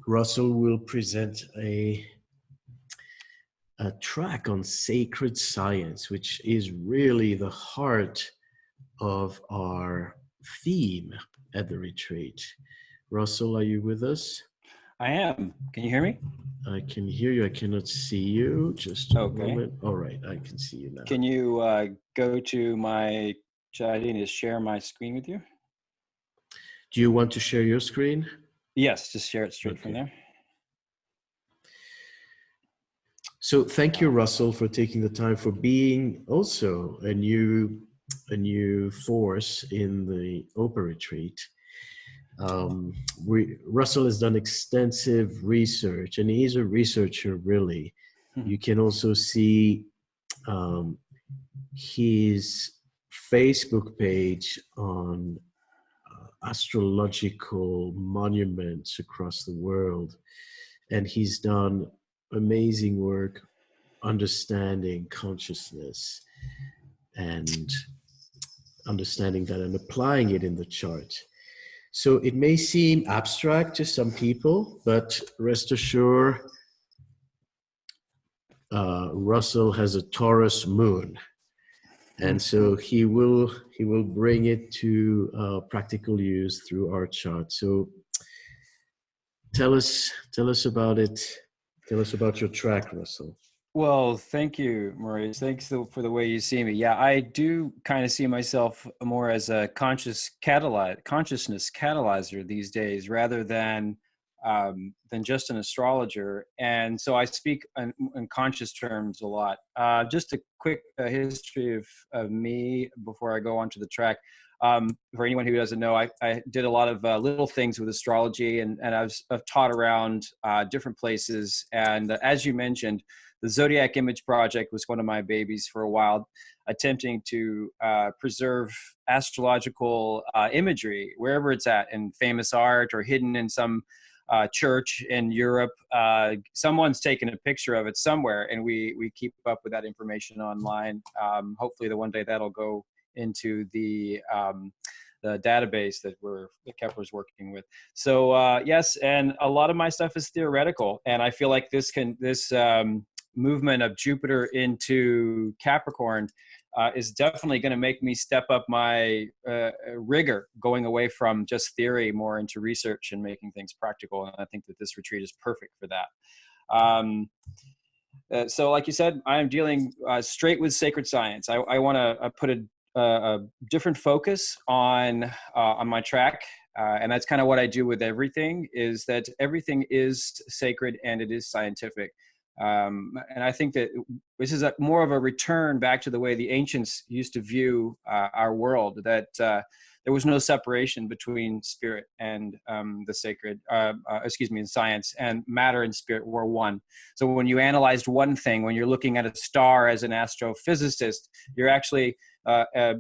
Russell will present a track on sacred science, which is really the heart of our theme at the retreat. Russell, are you with us? I am. Can you hear me? I can hear you. I cannot see you. Just a Okay. moment. All right, I can see you now. Can you go to my chat? I need to share my screen with you. Do you want to share your screen? Yes, just share it straight from there. So thank you, Russell, for taking the time, for being also a new force in the OPA retreat. Russell has done extensive research, and he's a researcher, really. You can also see his Facebook page on astrological monuments across the world, and he's done amazing work understanding consciousness and understanding that and applying it in the chart. So it may seem abstract to some people, but rest assured, Russell has a Taurus moon, and so he will bring it to practical use through our chart. So tell us about it. Tell us about your track, Russell. Well, thank you, Maurice. Thanks for the way you see me. Yeah, I do kind of see myself more as a consciousness catalyzer these days, rather than just an astrologer. And so I speak in conscious terms a lot. Just a quick history of me before I go on to the track. For anyone who doesn't know, I did a lot of little things with astrology, and I've taught around different places. And as you mentioned, the Zodiac Image Project was one of my babies for a while, attempting to preserve astrological imagery wherever it's at, in famous art or hidden in some church in Europe. Someone's taken a picture of it somewhere, and we keep up with that information online. Hopefully, one day that'll go into the database that Kepler's working with. So yes, and a lot of my stuff is theoretical, and I feel like this movement of Jupiter into Capricorn is definitely going to make me step up my rigor, going away from just theory more into research and making things practical. And I think that this retreat is perfect for that. So like you said, I am dealing straight with sacred science. I want to put a different focus on my track. And that's kind of what I do with everything, is that everything is sacred and it is scientific. And I think that this is more of a return back to the way the ancients used to view our world, that there was no separation between spirit and the sacred, and science, and matter and spirit were one. So when you analyzed one thing, when you're looking at a star as an astrophysicist, you're actually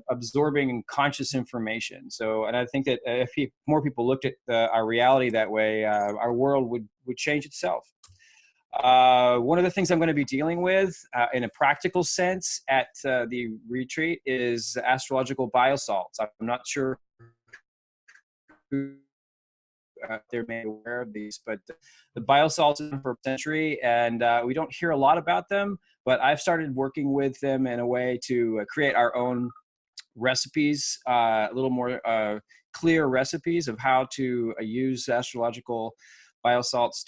absorbing conscious information. So, and I think that if more people looked at our reality that way, our world would change itself. One of the things I'm going to be dealing with in a practical sense at the retreat is astrological biosalts. I'm not sure who they're made aware of these, but the biosalts have been for a century, and we don't hear a lot about them, but I've started working with them in a way to create our own recipes, a little more clear recipes of how to use astrological biosalts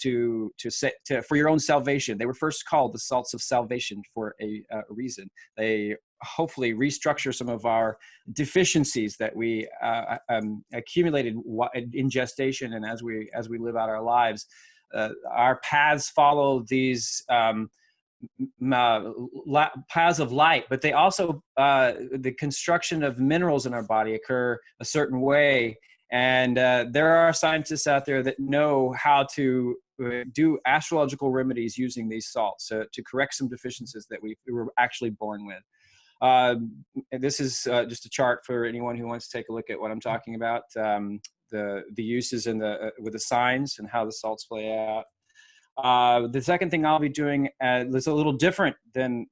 for your own salvation. They were first called the salts of salvation for a reason. They hopefully restructure some of our deficiencies that we accumulated in gestation, and as we live out our lives. Our paths follow these paths of light, but they also the construction of minerals in our body occur a certain way. And there are scientists out there that know how to do astrological remedies using these salts to correct some deficiencies that we were actually born with. This is just a chart for anyone who wants to take a look at what I'm talking about, the uses with the signs and how the salts play out. The second thing I'll be doing that's a little different than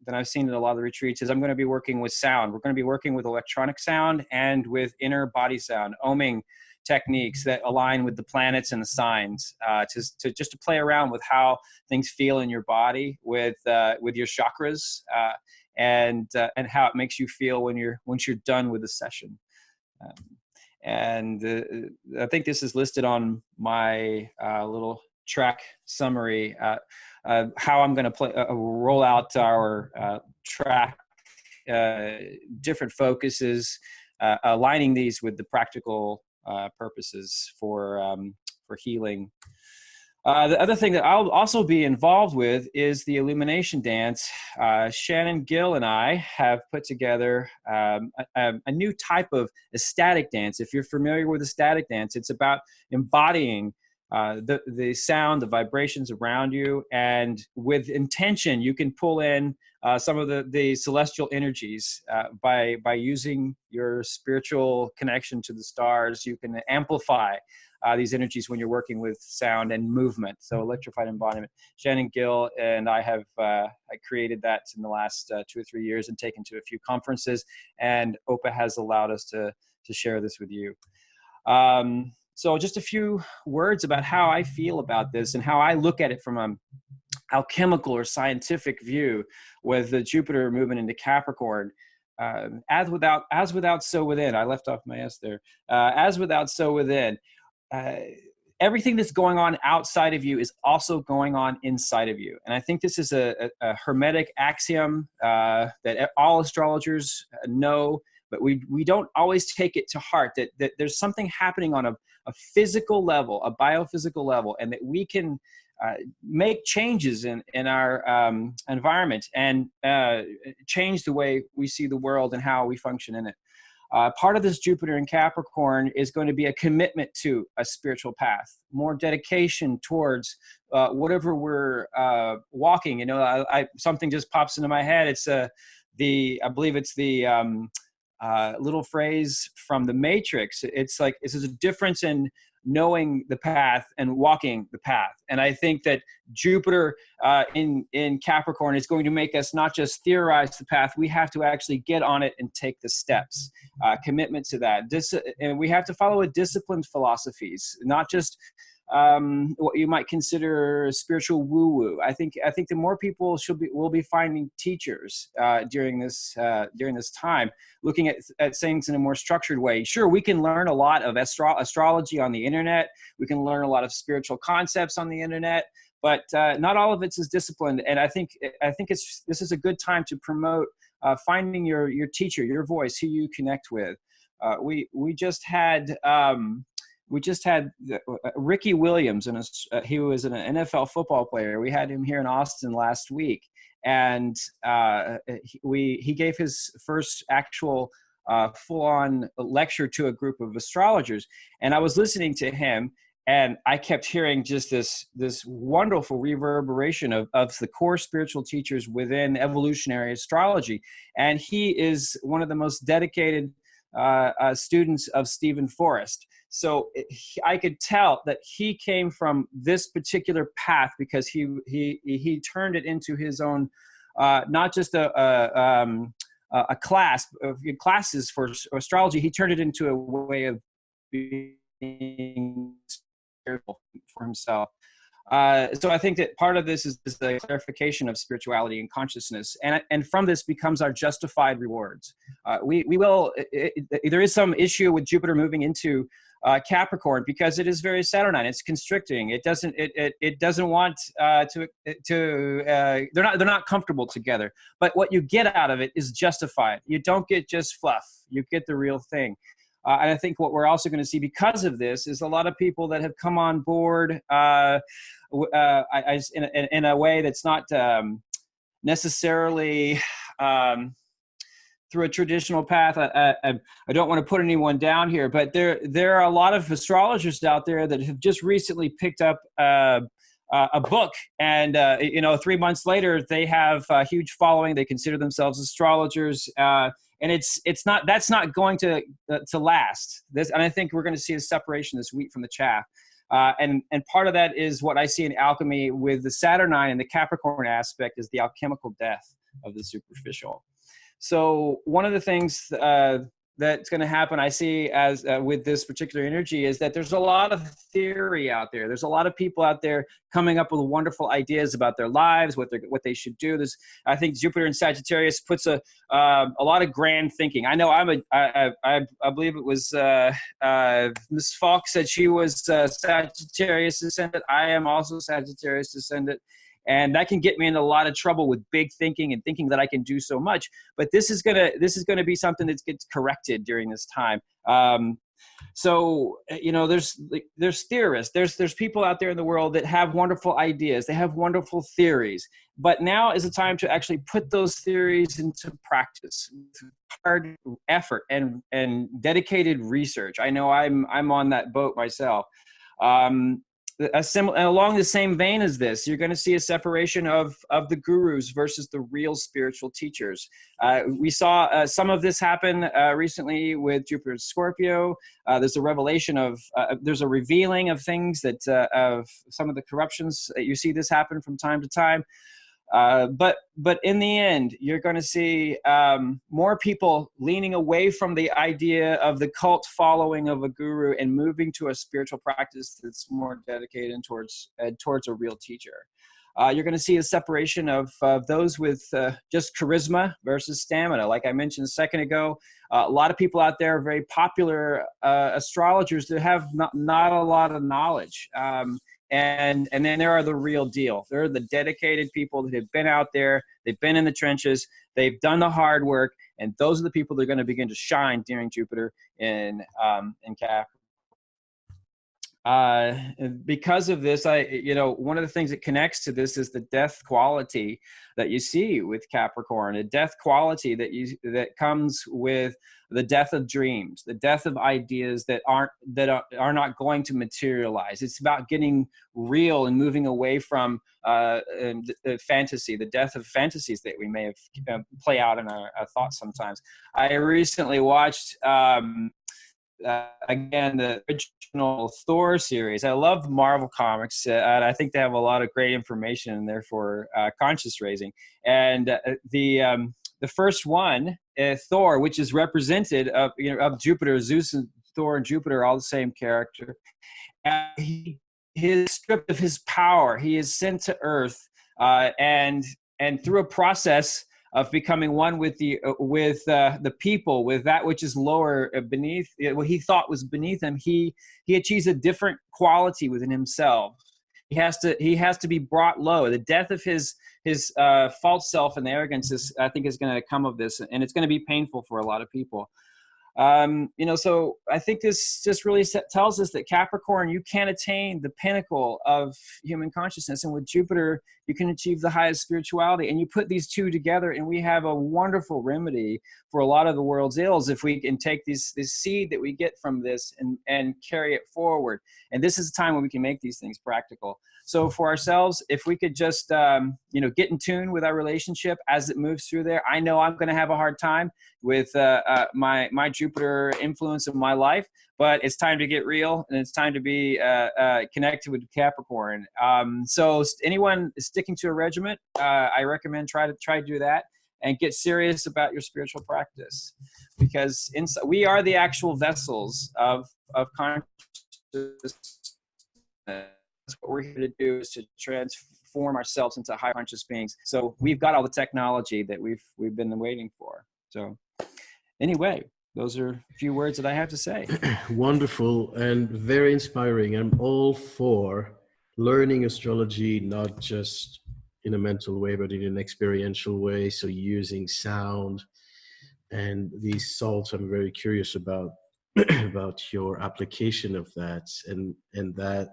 I've seen in a lot of the retreats is I'm going to be working with sound. We're going to be working with electronic sound and with inner body sound, oming techniques that align with the planets and the signs, to just to play around with how things feel in your body with your chakras, and how it makes you feel once you're done with the session. And I think this is listed on my little track summary, how I'm going to roll out our track, different focuses, aligning these with the practical purposes for healing. The other thing that I'll also be involved with is the Illumination dance. Shannon Gill and I have put together a new type of ecstatic dance. If you're familiar with ecstatic dance, it's about embodying the sound, the vibrations around you, and with intention, you can pull in some of the celestial energies by using your spiritual connection to the stars. You can amplify these energies when you're working with sound and movement. So electrified embodiment. Shannon Gill and I have I created that in the last 2 or 3 years and taken to a few conferences, and OPA has allowed us to share this with you. So just a few words about how I feel about this and how I look at it from an alchemical or scientific view with the Jupiter movement into Capricorn. As without, so within. I left off my S there. As without, so within. Everything that's going on outside of you is also going on inside of you. And I think this is a hermetic axiom that all astrologers know, but we don't always take it to heart, that there's something happening on a physical level, a biophysical level, and that we can make changes in our environment and change the way we see the world and how we function in it. Part of this Jupiter in Capricorn is going to be a commitment to a spiritual path, more dedication towards whatever we're walking. You know, something just pops into my head. It's I believe it's the little phrase from The Matrix. It's like, this is a difference in knowing the path and walking the path. And I think that Jupiter in Capricorn is going to make us not just theorize the path, we have to actually get on it and take the steps, commitment to that. And we have to follow a disciplined philosophies, not just what you might consider spiritual woo-woo. I think the more people will be finding teachers during this time, looking at things in a more structured way. Sure, we can learn a lot of astrology on the internet. We can learn a lot of spiritual concepts on the internet, but not all of it is disciplined. And I think this is a good time to promote finding your teacher, your voice, who you connect with. We just had Ricky Williams, and he was an NFL football player. We had him here in Austin last week, and he gave his first actual full-on lecture to a group of astrologers. And I was listening to him, and I kept hearing just this wonderful reverberation of the core spiritual teachers within evolutionary astrology. And he is one of the most dedicated students of Stephen Forrest. So I could tell that he came from this particular path because he turned it into his own, not just a classes for astrology. He turned it into a way of being spiritual for himself. So I think that part of this is the clarification of spirituality and consciousness, and from this becomes our justified rewards. There is some issue with Jupiter moving into Capricorn because it is very Saturnine. It's constricting. It doesn't want they're not comfortable together. But what you get out of it is justified. You don't get just fluff. You get the real thing. And I think what we're also going to see because of this is a lot of people that have come on board in a way that's not necessarily through a traditional path. I don't want to put anyone down here, but there are a lot of astrologers out there that have just recently picked up a book, and 3 months later they have a huge following. They consider themselves astrologers, and that's not going to last. And I think we're going to see a separation, this wheat from the chaff. And part of that is what I see in alchemy with the Saturnine and the Capricorn aspect is the alchemical death of the superficial. So one of the things that's going to happen, I see as with this particular energy, is that there's a lot of theory out there. There's a lot of people out there coming up with wonderful ideas about their lives, what they should do. I think Jupiter in Sagittarius puts a lot of grand thinking. I know I believe it was Miss Falk said she was Sagittarius descendant. I am also Sagittarius descendant. And that can get me in a lot of trouble with big thinking and thinking that I can do so much. But this is gonna be something that gets corrected during this time. So there's theorists, there's people out there in the world that have wonderful ideas, they have wonderful theories. But now is the time to actually put those theories into practice, hard effort and dedicated research. I know I'm on that boat myself. Along the same vein as this, you're going to see a separation of the gurus versus the real spiritual teachers. We saw some of this happen recently with Jupiter in Scorpio. There's a revelation there's a revealing of things that of some of the corruptions that you see this happen from time to time. But in the end, you're going to see more people leaning away from the idea of the cult following of a guru and moving to a spiritual practice that's more dedicated towards a real teacher. You're going to see a separation of those with just charisma versus stamina. Like I mentioned a second ago, a lot of people out there are very popular astrologers that have not a lot of knowledge. And then there are the real deal. There are the dedicated people that have been out there. They've been in the trenches. They've done the hard work. And those are the people that are going to begin to shine during Jupiter in Capricorn. Because of this, one of the things that connects to this is the death quality that you see with Capricorn, a death quality that comes with the death of dreams, the death of ideas that are not going to materialize. It's about getting real and moving away from the fantasy, the death of fantasies that we may have play out in our thoughts sometimes. I recently watched again, the original Thor series. I love Marvel comics, and I think they have a lot of great information and therefore conscious raising. And the first one, Thor, which is represented of Jupiter, Zeus and Thor and Jupiter are all the same character. He is stripped of his power. He is sent to Earth, and through a process of becoming one with the people, with that which is lower beneath what he thought was beneath him, he achieves a different quality within himself. He has to be brought low. The death of his false self and the arrogance I think is going to come of this, and it's going to be painful for a lot of people. So I think this just really tells us that Capricorn, you can attain the pinnacle of human consciousness. And with Jupiter, you can achieve the highest spirituality. And you put these two together and we have a wonderful remedy for a lot of the world's ills if we can take this seed that we get from this and carry it forward. And this is a time when we can make these things practical. So for ourselves, if we could just, get in tune with our relationship as it moves through there. I know I'm going to have a hard time with my Jupiter influence in my life, but it's time to get real and it's time to be connected with Capricorn. So anyone sticking to a regiment, I recommend try to do that and get serious about your spiritual practice, because we are the actual vessels of consciousness. That's what we're here to do, is to transform ourselves into high conscious beings. So we've got all the technology that we've been waiting for. So anyway, those are a few words that I have to say. Wonderful and very inspiring. I'm all for learning astrology, not just in a mental way, but in an experiential way. So using sound and these salts, I'm very curious about your application of that, and that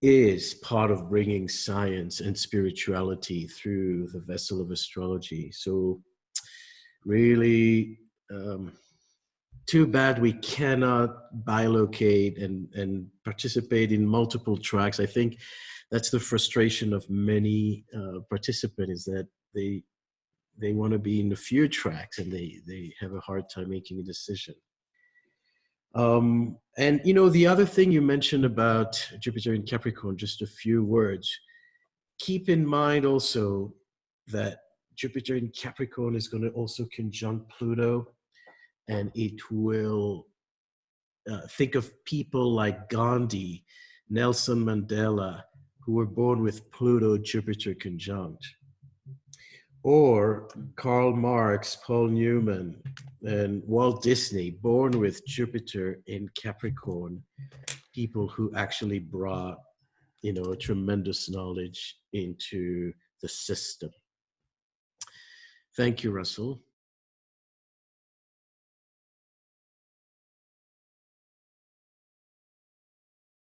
is part of bringing science and spirituality through the vessel of astrology. So really too bad we cannot bilocate and participate in multiple tracks. I think that's the frustration of many participants, is that they want to be in a few tracks and they have a hard time making a decision. And the other thing you mentioned about Jupiter in Capricorn, just a few words. Keep in mind also that Jupiter in Capricorn is going to also conjunct Pluto and it will think of people like Gandhi, Nelson Mandela, who were born with Pluto-Jupiter conjunct, or Karl Marx, Paul Newman, and Walt Disney, born with Jupiter in Capricorn, people who actually brought, tremendous knowledge into the system. Thank you, Russell.